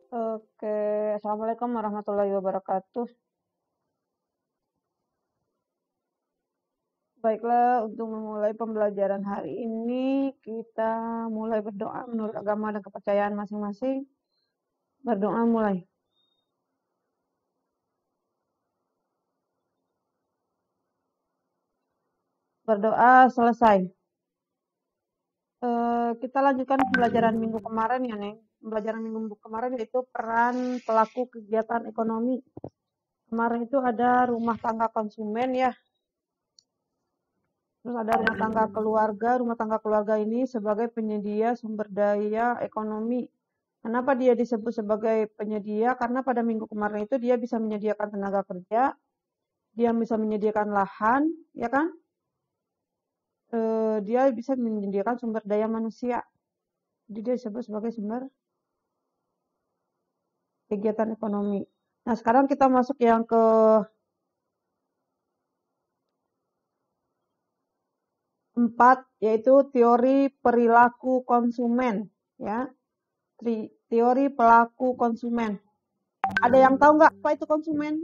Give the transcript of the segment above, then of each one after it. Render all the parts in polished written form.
Oke, Assalamualaikum warahmatullahi wabarakatuh. Baiklah, untuk memulai pembelajaran hari ini, kita mulai berdoa menurut agama dan kepercayaan masing-masing. Berdoa mulai. Berdoa selesai. Kita lanjutkan pembelajaran minggu kemarin ya, Neng. Pembelajaran minggu kemarin yaitu peran pelaku kegiatan ekonomi. Kemarin itu ada rumah tangga konsumen ya. Terus ada rumah tangga keluarga ini sebagai penyedia sumber daya ekonomi. Kenapa dia disebut sebagai penyedia? Karena pada minggu kemarin itu dia bisa menyediakan tenaga kerja, dia bisa menyediakan lahan, ya kan? Dia bisa menyediakan sumber daya manusia. Jadi dia disebut sebagai sumber kegiatan ekonomi. Nah, sekarang kita masuk yang ke 4, yaitu teori perilaku konsumen, ya. Teori pelaku konsumen. Ada yang tahu nggak apa itu konsumen?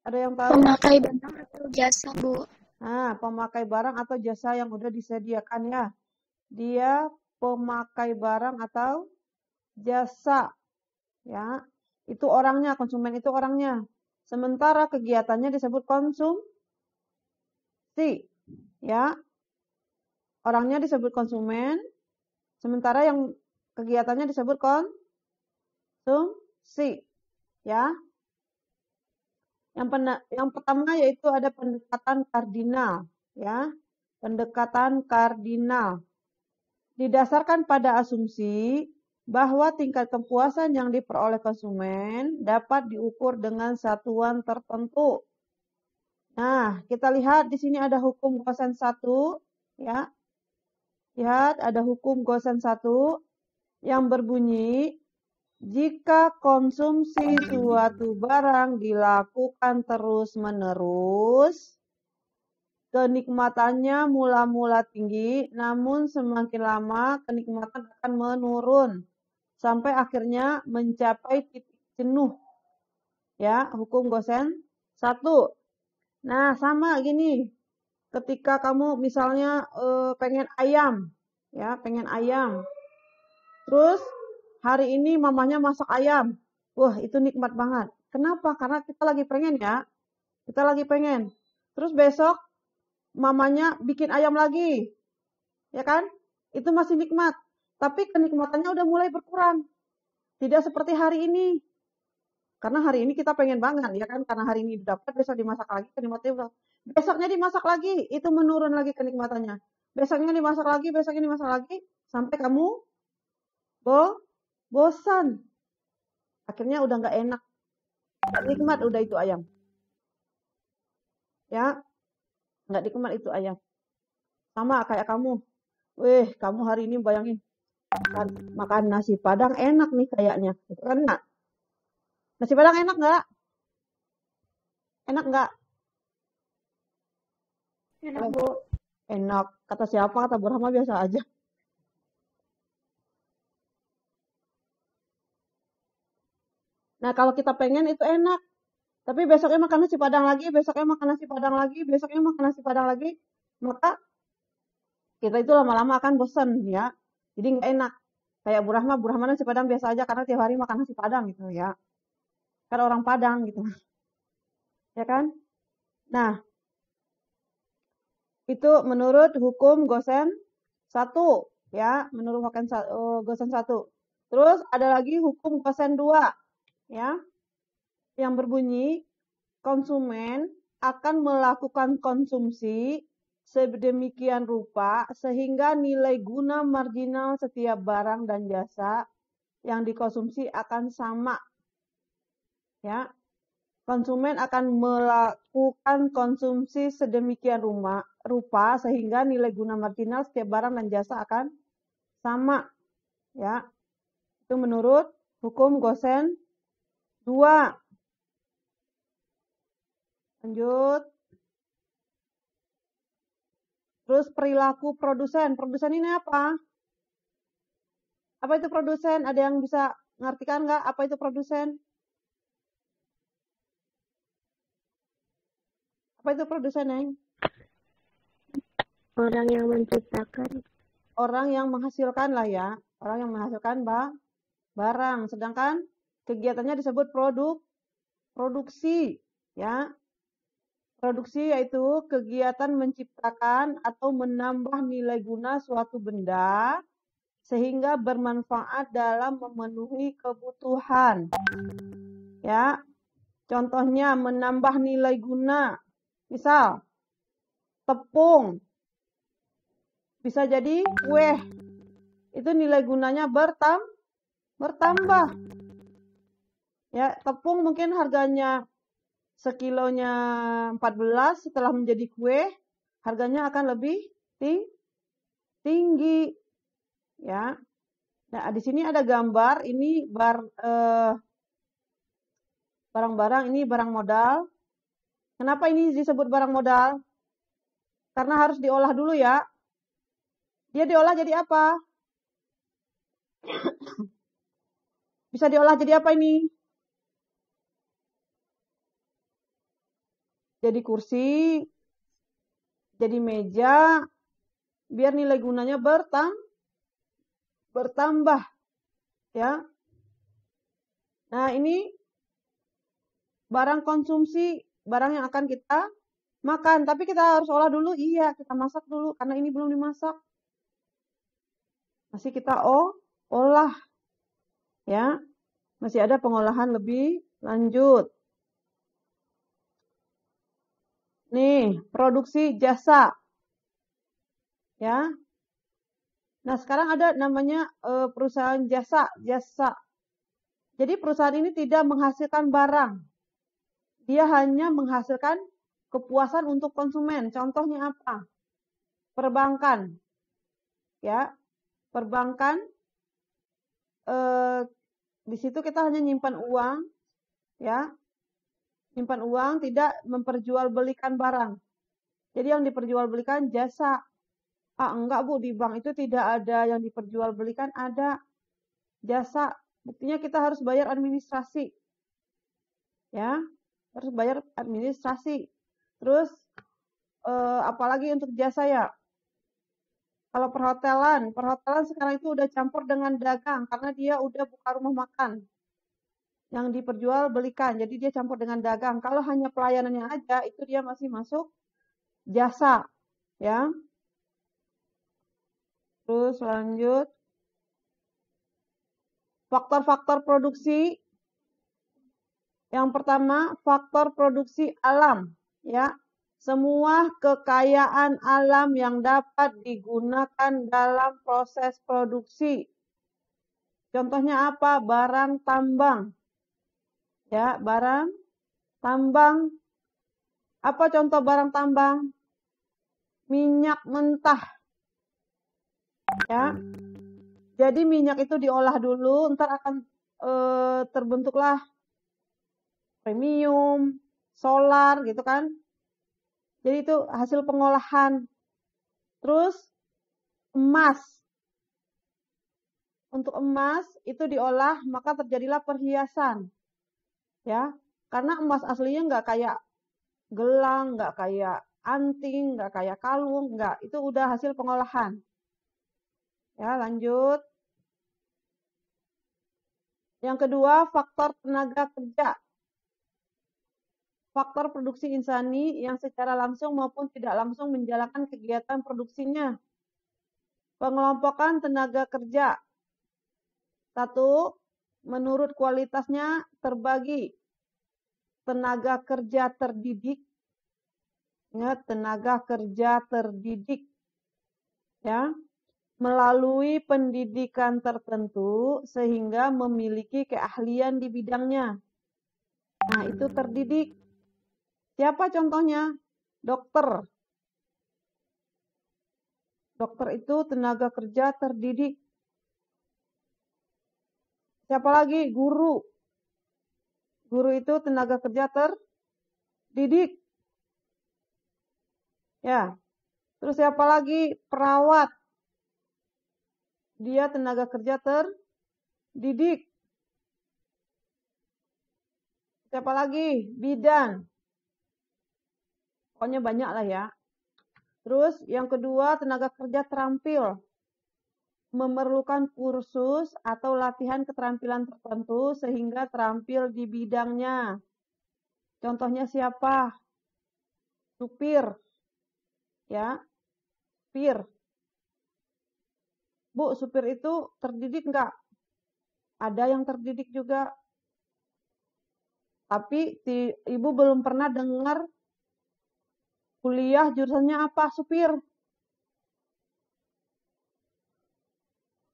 Ada yang tahu? Pemakai barang atau jasa, Bu. Nah, pemakai barang atau jasa yang udah disediakan ya. Dia pemakai barang atau jasa, ya. Itu orangnya, konsumen itu orangnya. Sementara kegiatannya disebut konsumsi, ya. Orangnya disebut konsumen, sementara yang kegiatannya disebut konsumsi, ya. Yang pertama yaitu ada pendekatan kardinal, ya. Pendekatan kardinal didasarkan pada asumsi bahwa tingkat kepuasan yang diperoleh konsumen dapat diukur dengan satuan tertentu. Nah, kita lihat di sini ada hukum Gosen 1, ya. Lihat ada hukum Gosen 1 yang berbunyi jika konsumsi suatu barang dilakukan terus-menerus, kenikmatannya mula-mula tinggi, namun semakin lama kenikmatan akan menurun sampai akhirnya mencapai titik jenuh. Ya, hukum Gosen 1. Nah, sama gini. Ketika kamu misalnya pengen ayam, ya, pengen ayam. Terus hari ini mamanya masak ayam. Wah, itu nikmat banget. Kenapa? Karena kita lagi pengen ya. Kita lagi pengen. Terus besok mamanya bikin ayam lagi. Ya kan? Itu masih nikmat. Tapi kenikmatannya udah mulai berkurang. Tidak seperti hari ini. Karena hari ini kita pengen banget, ya kan? Karena hari ini dapat, besok dimasak lagi, kenikmatannya udah. Besoknya dimasak lagi, itu menurun lagi kenikmatannya. Besoknya dimasak lagi, besoknya dimasak lagi, sampai kamu bosan. Akhirnya udah nggak enak. Nggak nikmat udah itu ayam. Ya, nggak nikmat itu ayam. Sama kayak kamu. Weh, kamu hari ini bayangin. Makan nasi Padang enak nih kayaknya. Itu kan enggak? Nasi Padang enak nggak? Enak nggak? Enak, Bu. Enak. Kata siapa? Kata Bu Rahma biasa aja. Nah, kalau kita pengen itu enak. Tapi besoknya makan nasi Padang lagi, besoknya makan nasi Padang lagi, besoknya makan nasi Padang lagi. Maka kita itu lama-lama akan bosan ya. Jadi nggak enak. Kayak Bu Rahma nasi Padang biasa aja karena tiap hari makan nasi Padang gitu ya. Kan orang Padang gitu. Ya kan? Nah, itu menurut hukum Gosen 1 ya, menurut Gosen 1. Terus ada lagi hukum Gosen 2 ya, yang berbunyi konsumen akan melakukan konsumsi sedemikian rupa sehingga nilai guna marginal setiap barang dan jasa yang dikonsumsi akan sama. Ya. Konsumen akan melakukan konsumsi sedemikian rupa sehingga nilai guna marginal setiap barang dan jasa akan sama. Ya. Itu menurut hukum Gosen 2. Lanjut. Terus perilaku produsen. Produsen ini apa? Apa itu produsen? Ada yang bisa ngartikan nggak apa itu produsen? Apa itu produsen, Neng? Orang yang menciptakan. Orang yang menghasilkan lah ya. Orang yang menghasilkan barang. Sedangkan kegiatannya disebut produksi. Ya. Produksi yaitu kegiatan menciptakan atau menambah nilai guna suatu benda sehingga bermanfaat dalam memenuhi kebutuhan. Ya. Contohnya menambah nilai guna. Misal tepung bisa jadi kue. Itu nilai gunanya bertambah. Ya, tepung mungkin harganya sekilonya 14, setelah menjadi kue harganya akan lebih tinggi. Ya. Nah, di sini ada gambar ini barang-barang, ini barang modal. Kenapa ini disebut barang modal? Karena harus diolah dulu ya. Dia diolah jadi apa? Bisa diolah jadi apa ini? Jadi kursi, jadi meja, biar nilai gunanya bertambah. Ya. Nah, ini barang konsumsi, barang yang akan kita makan. Tapi kita harus olah dulu. Iya, kita masak dulu. Karena ini belum dimasak. Masih kita olah. Ya. Masih ada pengolahan lebih lanjut. Nih, produksi jasa. Ya. Nah, sekarang ada namanya perusahaan jasa. Jadi perusahaan ini tidak menghasilkan barang. Dia hanya menghasilkan kepuasan untuk konsumen. Contohnya apa? Perbankan. Ya. Perbankan di situ kita hanya nyimpan uang, ya. Nyimpan uang, tidak memperjualbelikan barang. Jadi yang diperjualbelikan jasa. Enggak Bu, di bank itu tidak ada yang diperjualbelikan, ada jasa. Buktinya kita harus bayar administrasi. Ya, harus bayar administrasi. Terus apalagi untuk jasa ya? Kalau perhotelan sekarang itu udah campur dengan dagang karena dia udah buka rumah makan yang diperjualbelikan. Jadi dia campur dengan dagang. Kalau hanya pelayanannya aja itu dia masih masuk jasa, ya. Terus lanjut. Faktor-faktor produksi. Yang pertama, faktor produksi alam, ya. Semua kekayaan alam yang dapat digunakan dalam proses produksi. Contohnya apa? Barang tambang. Ya, barang tambang. Apa contoh barang tambang? Minyak mentah. Ya. Jadi minyak itu diolah dulu, ntar akan terbentuklah premium, solar gitu kan. Jadi itu hasil pengolahan. Terus emas. Untuk emas itu diolah maka terjadilah perhiasan. Ya, karena emas aslinya nggak kayak gelang, nggak kayak anting, nggak kayak kalung, nggak. Itu udah hasil pengolahan. Ya, lanjut. Yang kedua, faktor tenaga kerja. Faktor produksi insani yang secara langsung maupun tidak langsung menjalankan kegiatan produksinya. Pengelompokan tenaga kerja. 1. Menurut kualitasnya terbagi. Tenaga kerja terdidik. Ingat, tenaga kerja terdidik. Ya. Melalui pendidikan tertentu sehingga memiliki keahlian di bidangnya. Nah, itu terdidik. Siapa contohnya? Dokter. Dokter itu tenaga kerja terdidik. Siapa lagi? Guru. Guru itu tenaga kerja terdidik. Ya. Terus siapa lagi? Perawat. Dia tenaga kerja terdidik. Siapa lagi? Bidan. Pokoknya banyak lah ya. Terus yang kedua, tenaga kerja terampil. Memerlukan kursus atau latihan keterampilan tertentu sehingga terampil di bidangnya. Contohnya siapa? Supir. Ya, supir. Bu, supir itu terdidik enggak? Ada yang terdidik juga. Tapi Ibu belum pernah dengar kuliah jurusannya apa? Supir.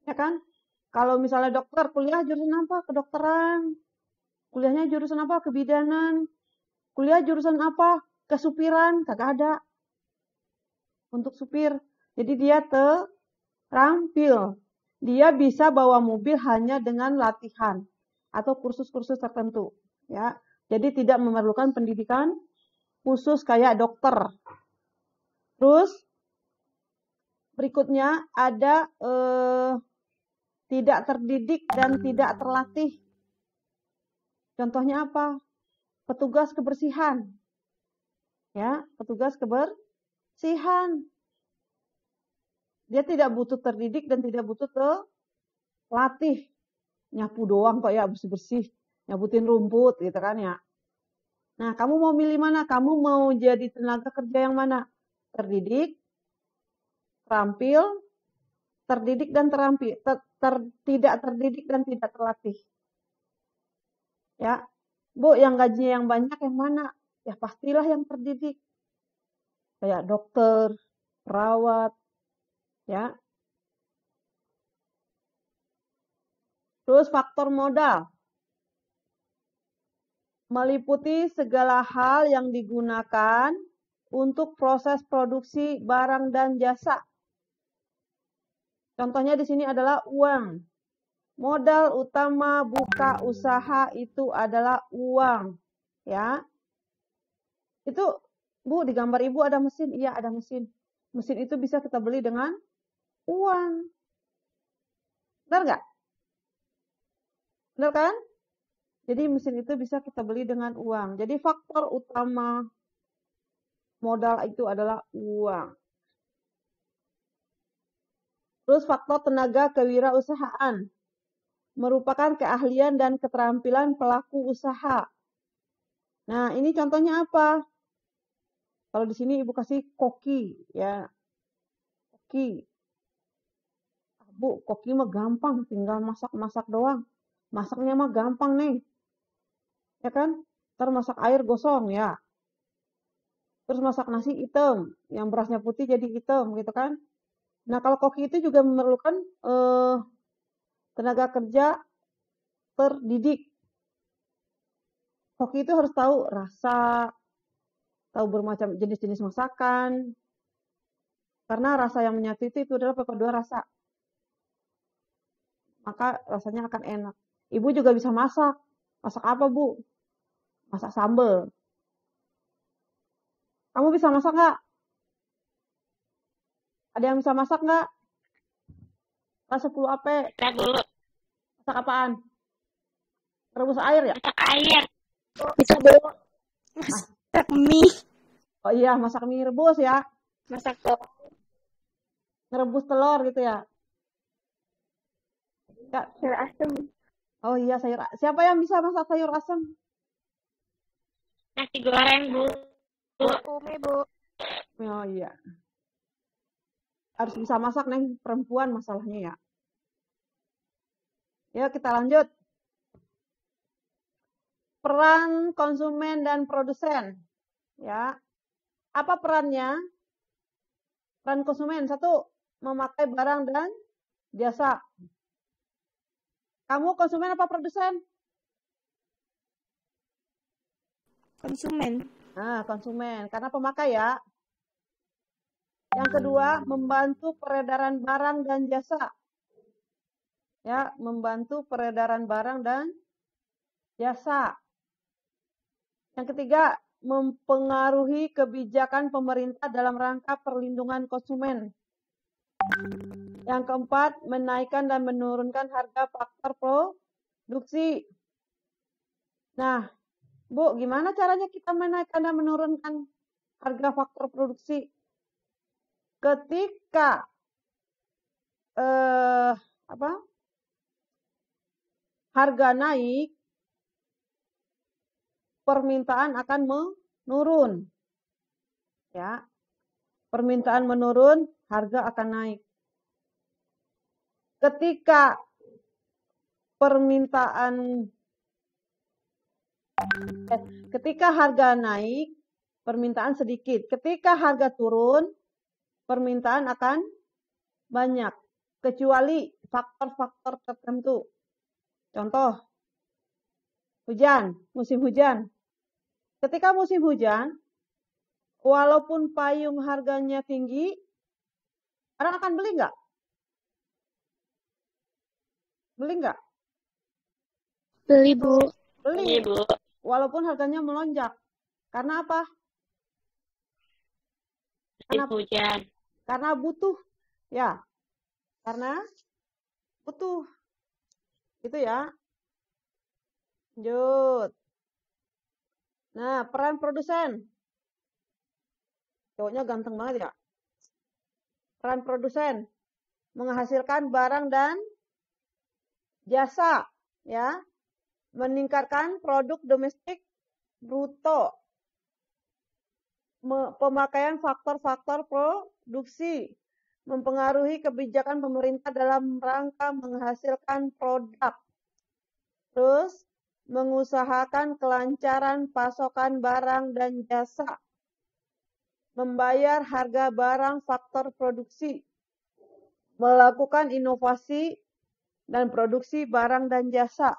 Ya kan? Kalau misalnya dokter, kuliah jurusan apa? Kedokteran. Kuliahnya jurusan apa? Kebidanan. Kuliah jurusan apa? Kesupiran. Kagak ada. Untuk supir. Jadi dia terampil. Dia bisa bawa mobil hanya dengan latihan atau kursus-kursus tertentu. Ya, jadi tidak memerlukan pendidikan khusus kayak dokter. Terus berikutnya ada tidak terdidik dan tidak terlatih. Contohnya apa? Petugas kebersihan. Ya, petugas kebersihan. Dia tidak butuh terdidik dan tidak butuh terlatih. Nyapu doang kok ya, bersih-bersih. Nyabutin rumput gitu kan ya. Nah, kamu mau milih mana? Kamu mau jadi tenaga kerja yang mana? Terdidik, terampil, terdidik dan terampil, tidak terdidik dan tidak terlatih. Ya, Bu, yang gajinya yang banyak yang mana? Ya pastilah yang terdidik. Kayak dokter, perawat, ya. Terus faktor modal. Meliputi segala hal yang digunakan untuk proses produksi barang dan jasa. Contohnya di sini adalah uang. Modal utama buka usaha itu adalah uang. Ya. Itu, Bu, di gambar Ibu ada mesin. Iya, ada mesin. Mesin itu bisa kita beli dengan uang. Benar nggak? Benar kan? Jadi mesin itu bisa kita beli dengan uang. Jadi faktor utama modal itu adalah uang. Terus faktor tenaga kewirausahaan. Merupakan keahlian dan keterampilan pelaku usaha. Nah, ini contohnya apa? Kalau di sini Ibu kasih koki, ya. Koki. Bu, koki mah gampang, tinggal masak-masak doang. Masaknya mah gampang nih. Ya kan? Ntar masak air gosong ya. Terus masak nasi hitam, yang berasnya putih jadi hitam gitu kan. Nah, kalau koki itu juga memerlukan tenaga kerja terdidik. Koki itu harus tahu rasa, tahu bermacam jenis-jenis masakan. Karena rasa yang menyatu itu adalah perpaduan rasa. Maka rasanya akan enak. Ibu juga bisa masak. Masak apa, Bu? Masak sambal. Kamu bisa masak nggak? Ada yang bisa masak nggak? Kelas 10 apa? Kita dulu Masak apaan? Rebus air ya? masak air. Bisa dulu masak mie. Oh iya, masak mie rebus ya. Masak telur. Ngerebus telur gitu ya. Ya. Sayur asem. Oh iya, sayur. Siapa yang bisa masak sayur asam? Nasi goreng, Bu. Umi, Bu. Oh iya. Harus bisa masak, Neng. Perempuan masalahnya ya. Ya, kita lanjut. Peran konsumen dan produsen. Ya. Apa perannya? Peran konsumen. Satu, memakai barang dan jasa. Kamu konsumen apa produsen? Konsumen. Nah, konsumen. Karena pemakai ya. Yang kedua, membantu peredaran barang dan jasa. Ya, membantu peredaran barang dan jasa. Yang ketiga, mempengaruhi kebijakan pemerintah dalam rangka perlindungan konsumen. Yang keempat, menaikkan dan menurunkan harga faktor produksi. Nah, Bu, gimana caranya kita menaikkan dan menurunkan harga faktor produksi? Ketika harga naik, permintaan akan menurun. Ya. Permintaan menurun, harga akan naik. Ketika harga naik, permintaan sedikit. Ketika harga turun, permintaan akan banyak. Kecuali faktor-faktor tertentu. Contoh, hujan, musim hujan. Ketika musim hujan, walaupun payung harganya tinggi, orang akan beli nggak? Beli nggak? Beli, Bu. Beli, Bu. Walaupun harganya melonjak. Karena apa? Musim hujan. Karena butuh. Ya. Karena butuh. Gitu ya. Lanjut. Nah, peran produsen. Cowoknya ganteng banget ya. Peran produsen. Menghasilkan barang dan jasa. Ya. Meningkatkan produk domestik bruto. Pemakaian faktor-faktor produksi. Mempengaruhi kebijakan pemerintah dalam rangka menghasilkan produk. Terus, mengusahakan kelancaran pasokan barang dan jasa. Membayar harga barang faktor produksi. Melakukan inovasi dan produksi barang dan jasa.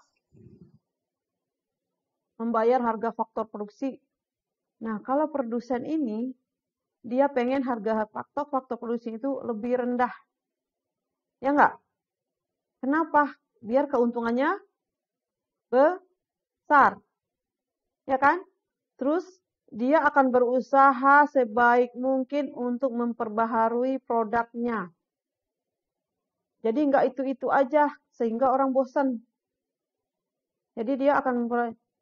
Membayar harga faktor produksi. Nah, kalau produsen ini, dia pengen harga faktor produksi itu lebih rendah. Ya enggak? Kenapa? Biar keuntungannya besar. Ya kan? Terus dia akan berusaha sebaik mungkin untuk memperbaharui produknya. Jadi enggak itu-itu aja sehingga orang bosan. Jadi dia akan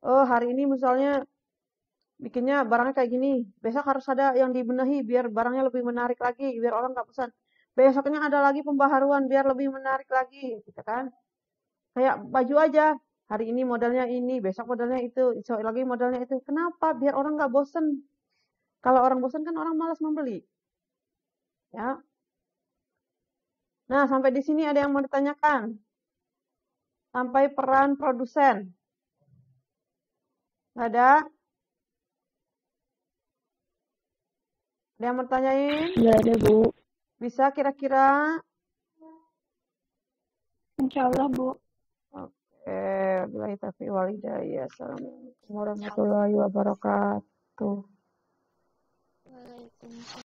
hari ini misalnya bikinnya barangnya kayak gini, besok harus ada yang dibenahi biar barangnya lebih menarik lagi, biar orang enggak bosan. Besoknya ada lagi pembaharuan biar lebih menarik lagi, gitu kan? Kayak baju aja. Hari ini modelnya ini, besok modelnya itu, besok lagi modelnya itu. Kenapa? Biar orang nggak bosen. Kalau orang bosen kan orang malas membeli. Ya. Nah, sampai di sini ada yang mau ditanyakan. Sampai peran produsen. Ada? Ada yang mau ditanyain? Nggak ada, Bu. Bisa kira-kira? Insya Allah, Bu. Wabillahi taufiq wal hidayah. Assalamualaikum warahmatullahi wabarakatuh. Waalaikumsalam.